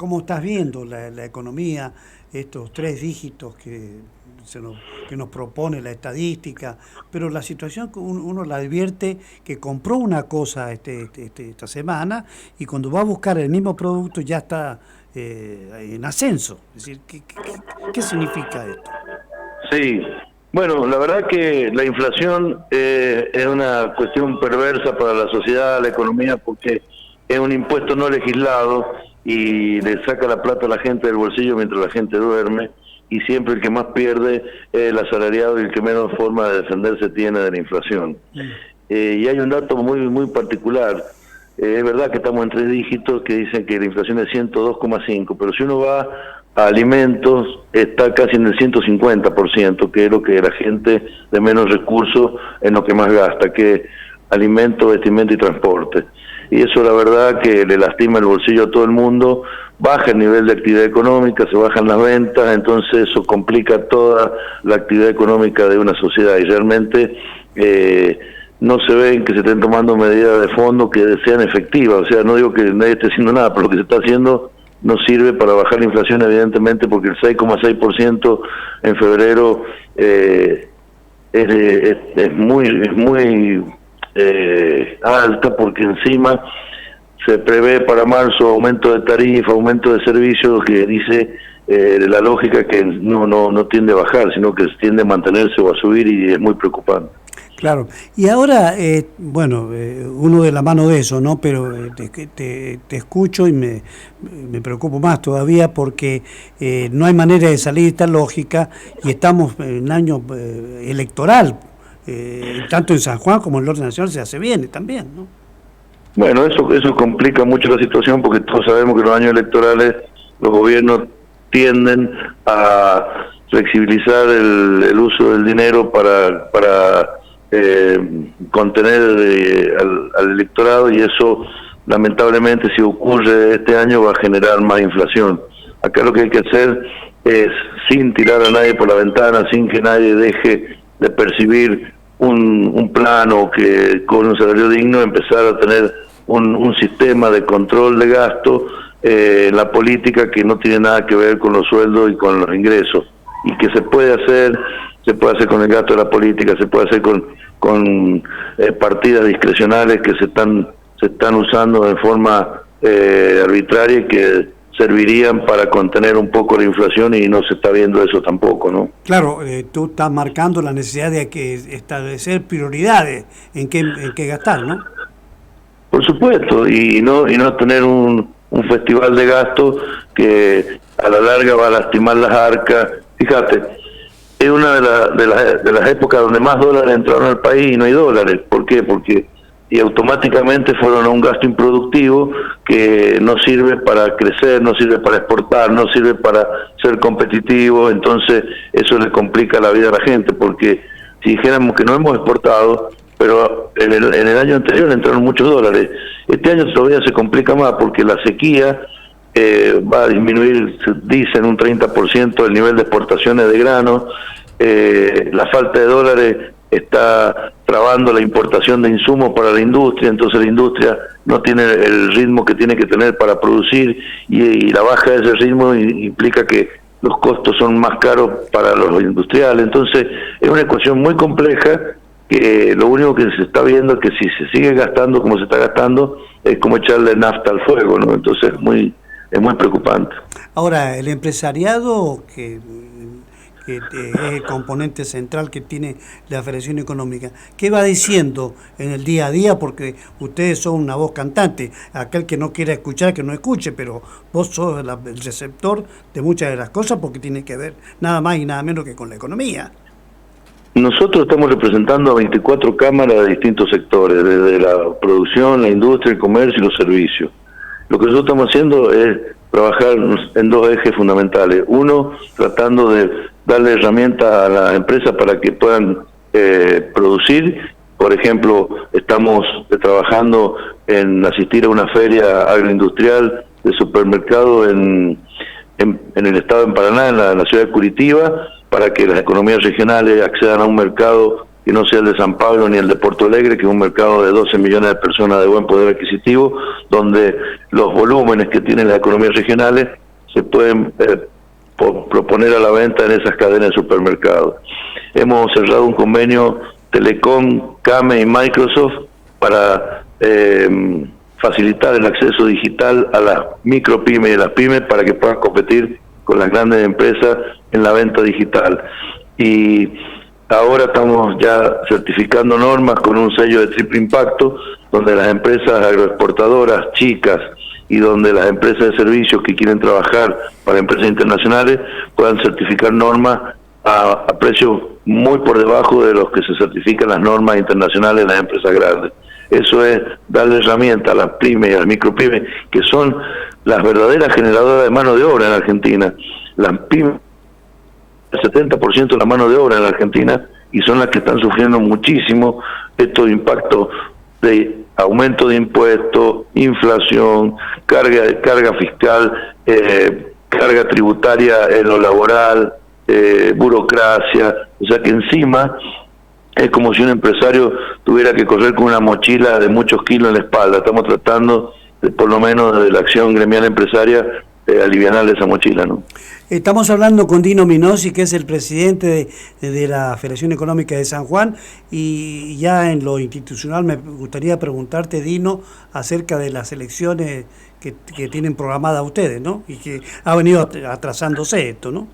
¿Cómo estás viendo la economía, estos tres dígitos que nos propone la estadística? Pero la situación que uno la advierte que compró una cosa esta semana y cuando va a buscar el mismo producto ya está en ascenso. Es decir, ¿qué significa esto? Sí, bueno, la verdad que la inflación es una cuestión perversa para la sociedad, la economía, porque es un impuesto no legislado y le saca la plata a la gente del bolsillo mientras la gente duerme, y siempre el que más pierde es el asalariado y el que menos forma de defenderse tiene de la inflación. Mm. Y hay un dato muy particular. Es verdad que estamos en tres dígitos que dicen que la inflación es 102,5, pero si uno va a alimentos está casi en el 150%, que es lo que la gente de menos recursos en lo que más gasta, que alimentos, vestimenta y transporte. Y eso la verdad que le lastima el bolsillo a todo el mundo, baja el nivel de actividad económica, se bajan las ventas, entonces eso complica toda la actividad económica de una sociedad y realmente no se ven que se estén tomando medidas de fondo que sean efectivas. O sea, no digo que nadie esté haciendo nada, pero lo que se está haciendo no sirve para bajar la inflación, evidentemente, porque el 6,6% en febrero es muy alta, porque encima se prevé para marzo aumento de tarifa, aumento de servicios, que dice la lógica que no tiende a bajar, sino que tiende a mantenerse o a subir, y es muy preocupante. Claro, y ahora, uno de la mano de eso, ¿no? Pero te escucho y me preocupo más todavía porque no hay manera de salir de esta lógica y estamos en año electoral, tanto en San Juan como en el orden nacional se hace bien también, ¿no? Bueno, eso complica mucho la situación, porque todos sabemos que en los años electorales los gobiernos tienden a flexibilizar el uso del dinero para contener al electorado, y eso lamentablemente, si ocurre este año, va a generar más inflación. Acá lo que hay que hacer es, sin tirar a nadie por la ventana, sin que nadie deje de percibir un plano que con un salario digno, empezar a tener un sistema de control de gasto en la política, que no tiene nada que ver con los sueldos y con los ingresos, y que se puede hacer con el gasto de la política, se puede hacer con partidas discrecionales que se están usando de forma arbitraria, y que servirían para contener un poco la inflación, y no se está viendo eso tampoco, ¿no? Claro, tú estás marcando la necesidad de que establecer prioridades en qué gastar, ¿no? Por supuesto, y no tener un festival de gasto que a la larga va a lastimar las arcas. Fíjate, es una de las épocas donde más dólares entraron al país y no hay dólares. ¿Por qué? Porque automáticamente fueron a un gasto improductivo que no sirve para crecer, no sirve para exportar, no sirve para ser competitivo. Entonces eso le complica la vida a la gente, porque si dijéramos que no hemos exportado, pero en el año anterior entraron muchos dólares, este año todavía se complica más, porque la sequía va a disminuir, dicen, un 30% el nivel de exportaciones de grano. La falta de dólares está trabando la importación de insumos para la industria, entonces la industria no tiene el ritmo que tiene que tener para producir, y la baja de ese ritmo implica que los costos son más caros para los industriales. Entonces es una ecuación muy compleja, que lo único que se está viendo es que si se sigue gastando como se está gastando, es como echarle nafta al fuego, ¿no? Entonces es muy preocupante. Ahora, el empresariado, que es el componente central que tiene la Federación Económica, ¿qué va diciendo en el día a día? Porque ustedes son una voz cantante, aquel que no quiera escuchar, que no escuche, pero vos sos el receptor de muchas de las cosas, porque tiene que ver nada más y nada menos que con la economía. Nosotros estamos representando a 24 cámaras de distintos sectores, desde la producción, la industria, el comercio y los servicios. Lo que nosotros estamos haciendo es trabajar en dos ejes fundamentales. Uno, tratando de darle herramientas a las empresas para que puedan producir. Por ejemplo, estamos trabajando en asistir a una feria agroindustrial de supermercado en el estado de Paraná, en la ciudad de Curitiba, para que las economías regionales accedan a un mercado que no sea el de San Pablo ni el de Porto Alegre, que es un mercado de 12 millones de personas de buen poder adquisitivo, donde los volúmenes que tienen las economías regionales se pueden proponer a la venta en esas cadenas de supermercados. Hemos cerrado un convenio Telecom, Came y Microsoft para facilitar el acceso digital a las micropymes y a las pymes para que puedan competir con las grandes empresas en la venta digital. Y ahora estamos ya certificando normas con un sello de triple impacto, donde las empresas agroexportadoras chicas y donde las empresas de servicios que quieren trabajar para empresas internacionales puedan certificar normas a precios muy por debajo de los que se certifican las normas internacionales de las empresas grandes. Eso es darle herramientas a las pymes y a las micropymes, que son las verdaderas generadoras de mano de obra en Argentina. Las pymes, el 70% de la mano de obra en la Argentina, y son las que están sufriendo muchísimo estos impactos de aumento de impuestos, inflación, carga fiscal, carga tributaria en lo laboral, burocracia. O sea que encima es como si un empresario tuviera que correr con una mochila de muchos kilos en la espalda. Estamos tratando, por lo menos desde la acción gremial empresaria, aliviarle esa mochila, ¿no? Estamos hablando con Dino Minosi, que es el presidente de la Federación Económica de San Juan, y ya en lo institucional me gustaría preguntarte, Dino, acerca de las elecciones que tienen programadas ustedes, ¿no? Y que ha venido atrasándose esto, ¿no?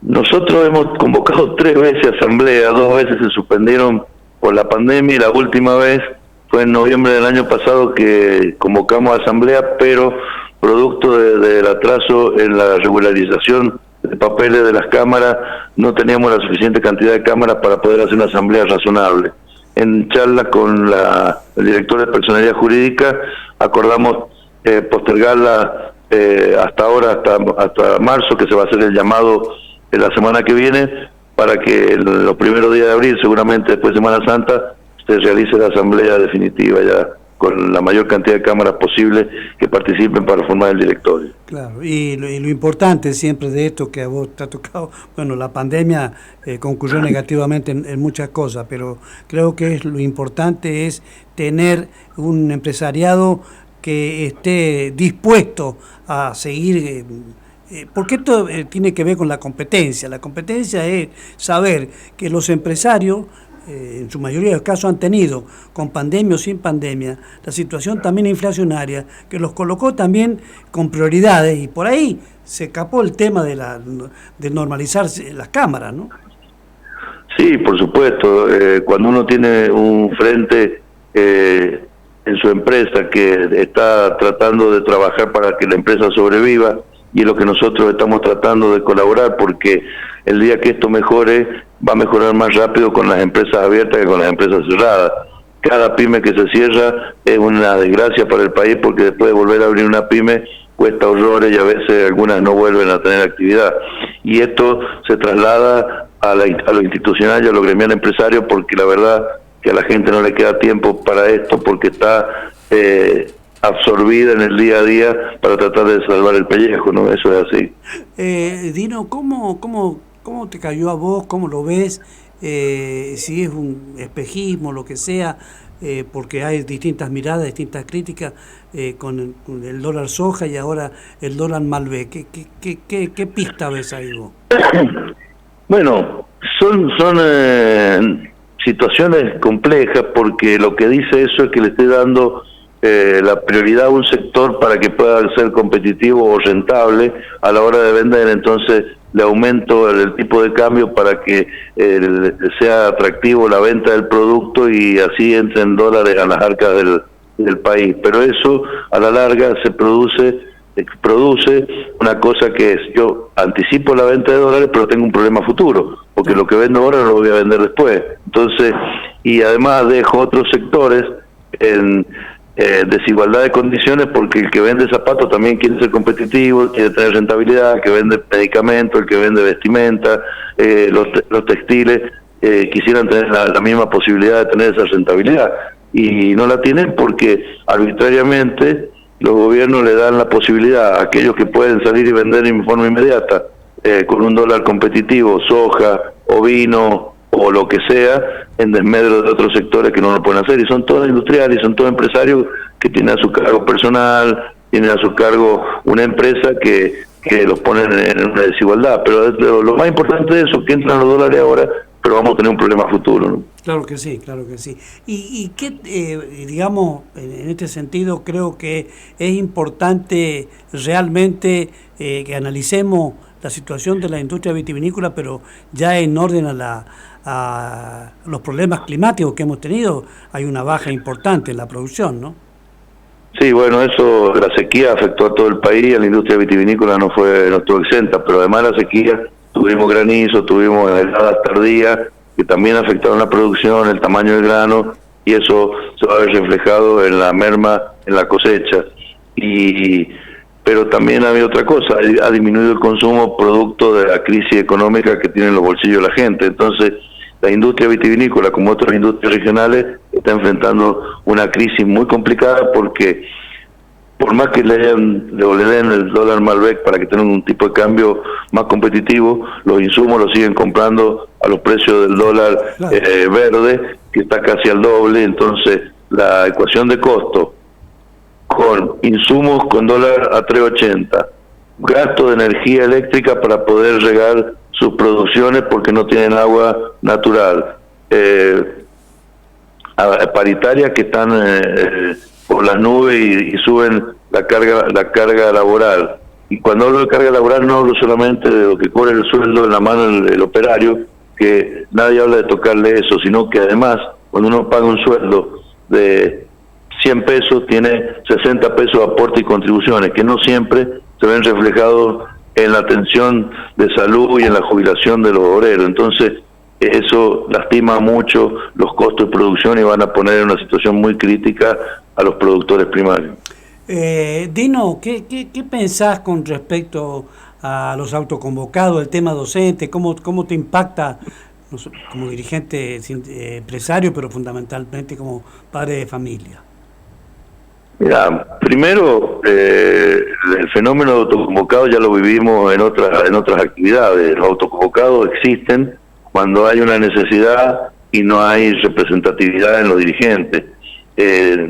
Nosotros hemos convocado 3 veces asamblea, 2 veces se suspendieron por la pandemia y la última vez fue en noviembre del año pasado que convocamos asamblea, pero producto del atraso en la regularización de papeles de las cámaras, no teníamos la suficiente cantidad de cámaras para poder hacer una asamblea razonable. En charla con el director de Personalidad Jurídica, acordamos postergarla hasta ahora, hasta marzo, que se va a hacer el llamado la semana que viene, para que en los primeros días de abril, seguramente después de Semana Santa, se realice la asamblea definitiva ya, con la mayor cantidad de cámaras posible que participen para formar el directorio. Claro, y lo importante siempre de esto que a vos te ha tocado, bueno, la pandemia concluyó negativamente en muchas cosas, pero creo que lo importante es tener un empresariado que esté dispuesto a seguir, porque esto tiene que ver con la competencia. La competencia es saber que los empresarios, en su mayoría de los casos, han tenido, con pandemia o sin pandemia, la situación también inflacionaria, que los colocó también con prioridades, y por ahí se escapó el tema de normalizar las cámaras, ¿no? Sí, por supuesto. Cuando uno tiene un frente en su empresa que está tratando de trabajar para que la empresa sobreviva, y es lo que nosotros estamos tratando de colaborar, porque el día que esto mejore, va a mejorar más rápido con las empresas abiertas que con las empresas cerradas. Cada pyme que se cierra es una desgracia para el país, porque después de volver a abrir una pyme cuesta horrores y a veces algunas no vuelven a tener actividad. Y esto se traslada a lo institucional y a lo gremial empresario, porque la verdad que a la gente no le queda tiempo para esto, porque está absorbida en el día a día para tratar de salvar el pellejo, ¿no? Eso es así. Dino, ¿cómo te cayó a vos? ¿Cómo lo ves? Si es un espejismo, lo que sea, porque hay distintas miradas, distintas críticas con el dólar soja y ahora el dólar Malbec. ¿Qué pista ves ahí vos? Bueno, son situaciones complejas, porque lo que dice eso es que le esté dando la prioridad a un sector para que pueda ser competitivo o rentable a la hora de vender. Entonces le aumento el tipo de cambio para que sea atractivo la venta del producto y así entren dólares a las arcas del país. Pero eso a la larga se produce una cosa que es: yo anticipo la venta de dólares, pero tengo un problema futuro, porque lo que vendo ahora no lo voy a vender después. Entonces, y además dejo otros sectores en desigualdad de condiciones, porque el que vende zapatos también quiere ser competitivo, quiere tener rentabilidad, el que vende medicamentos, el que vende vestimenta, los textiles quisieran tener la misma posibilidad de tener esa rentabilidad, y no la tienen porque arbitrariamente los gobiernos le dan la posibilidad a aquellos que pueden salir y vender en forma inmediata con un dólar competitivo, soja, ovino o lo que sea, en desmedro de otros sectores que no lo pueden hacer, y son todos industriales, son todos empresarios que tienen a su cargo personal, tienen a su cargo una empresa que los ponen en una desigualdad. Pero lo más importante de eso es que entran los dólares ahora, pero vamos a tener un problema futuro, ¿no? Claro que sí, claro que sí. Y qué, digamos, en este sentido creo que es importante realmente que analicemos la situación de la industria vitivinícola, pero ya en orden a los problemas climáticos que hemos tenido. Hay una baja importante en la producción, ¿no? Sí, bueno, eso, la sequía afectó a todo el país, a la industria vitivinícola no estuvo exenta, pero además de la sequía tuvimos granizo, tuvimos heladas tardías que también afectaron la producción, el tamaño del grano, y eso se va a ver reflejado en la merma, en la cosecha. Pero también había otra cosa, ha disminuido el consumo producto de la crisis económica que tienen los bolsillos de la gente. Entonces, la industria vitivinícola, como otras industrias regionales, está enfrentando una crisis muy complicada porque por más que le den el dólar Malbec para que tengan un tipo de cambio más competitivo, los insumos los siguen comprando a los precios del dólar verde, que está casi al doble. Entonces, la ecuación de costo con insumos con dólar a 3.80, gasto de energía eléctrica para poder regar sus producciones porque no tienen agua natural, paritarias que están por las nubes y suben la carga laboral. Y cuando hablo de carga laboral no hablo solamente de lo que cobra el sueldo en la mano del operario, que nadie habla de tocarle eso, sino que además cuando uno paga un sueldo de 100 pesos tiene 60 pesos de aporte y contribuciones, que no siempre se ven reflejados en la atención de salud y en la jubilación de los obreros. Entonces, eso lastima mucho los costos de producción y van a poner en una situación muy crítica a los productores primarios. Dino, ¿qué pensás con respecto a los autoconvocados, el tema docente? ¿Cómo te impacta como dirigente empresario, pero fundamentalmente como padre de familia? Mira, primero, el fenómeno de autoconvocados ya lo vivimos en otras actividades. Los autoconvocados existen cuando hay una necesidad y no hay representatividad en los dirigentes.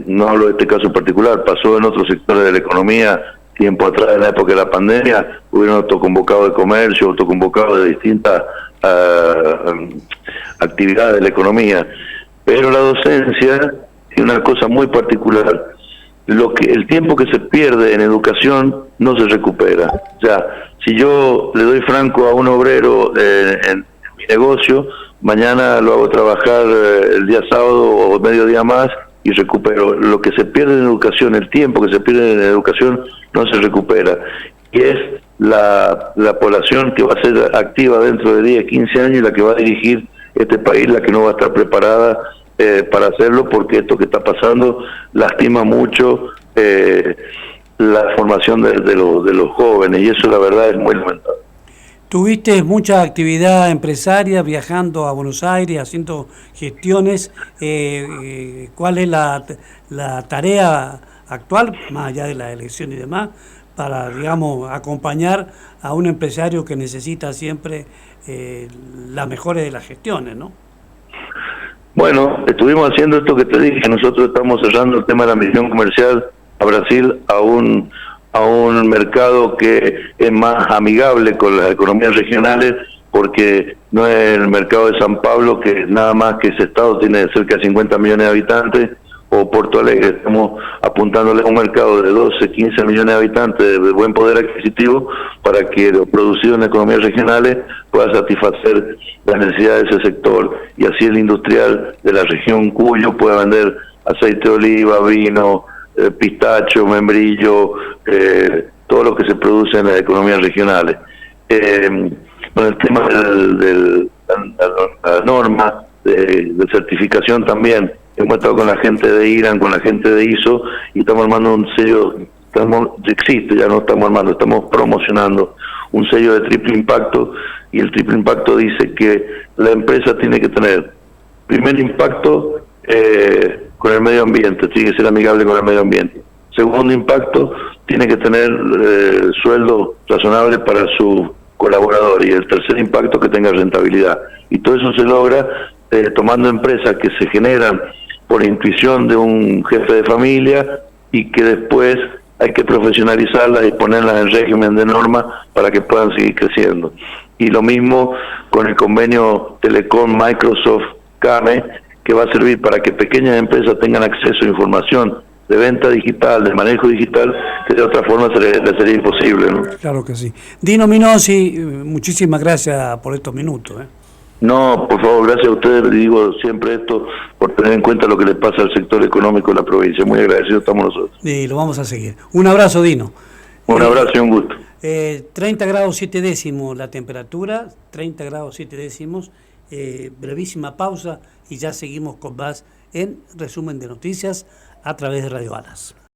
No hablo de este caso en particular, pasó en otros sectores de la economía tiempo atrás, en la época de la pandemia, hubieron autoconvocados de comercio, autoconvocados de distintas actividades de la economía. Pero la docencia tiene una cosa muy particular. El tiempo que se pierde en educación no se recupera. O sea, si yo le doy franco a un obrero en mi negocio, mañana lo hago trabajar el día sábado o medio día más y recupero. Lo que se pierde en educación, el tiempo que se pierde en educación no se recupera. Y es la población que va a ser activa dentro de 10, 15 años y la que va a dirigir este país, la que no va a estar preparada para hacerlo, porque esto que está pasando lastima mucho la formación de los jóvenes, y eso la verdad es muy lamentable. Tuviste mucha actividad empresaria viajando a Buenos Aires, haciendo gestiones. ¿Cuál es la tarea actual, más allá de la elección y demás, para, digamos, acompañar a un empresario que necesita siempre las mejores de las gestiones, ¿no? Bueno, estuvimos haciendo esto que te dije. Nosotros estamos cerrando el tema de la misión comercial a Brasil, a un mercado que es más amigable con las economías regionales, porque no es el mercado de San Pablo, que nada más que ese estado tiene cerca de 50 millones de habitantes, o Porto Alegre. Estamos apuntándole a un mercado de 12, 15 millones de habitantes de buen poder adquisitivo para que lo producido en economías regionales pueda satisfacer las necesidades de ese sector, y así el industrial de la región Cuyo pueda vender aceite de oliva, vino, pistacho, membrillo, todo lo que se produce en las economías regionales. Con el tema de la norma de certificación también, hemos estado con la gente de Irán, con la gente de ISO, y estamos armando un sello, estamos promocionando un sello de triple impacto, y el triple impacto dice que la empresa tiene que tener primer impacto con el medio ambiente, tiene que ser amigable con el medio ambiente. Segundo impacto, tiene que tener sueldo razonable para su colaborador, y el tercer impacto, que tenga rentabilidad. Y todo eso se logra tomando empresas que se generan por intuición de un jefe de familia y que después hay que profesionalizarlas y ponerlas en régimen de norma para que puedan seguir creciendo. Y lo mismo con el convenio Telecom Microsoft CAME, que va a servir para que pequeñas empresas tengan acceso a información de venta digital, de manejo digital, que de otra forma le sería imposible, ¿no? Claro que sí. Dino Minosi, muchísimas gracias por estos minutos. No, por favor, gracias a ustedes, les digo siempre esto, por tener en cuenta lo que le pasa al sector económico de la provincia. Muy agradecidos estamos nosotros. Y lo vamos a seguir. Un abrazo, Dino. Un abrazo y un gusto. 30 grados 7 décimos la temperatura, 30 grados 7 décimos, brevísima pausa y ya seguimos con más en Resumen de Noticias a través de Radio Alas.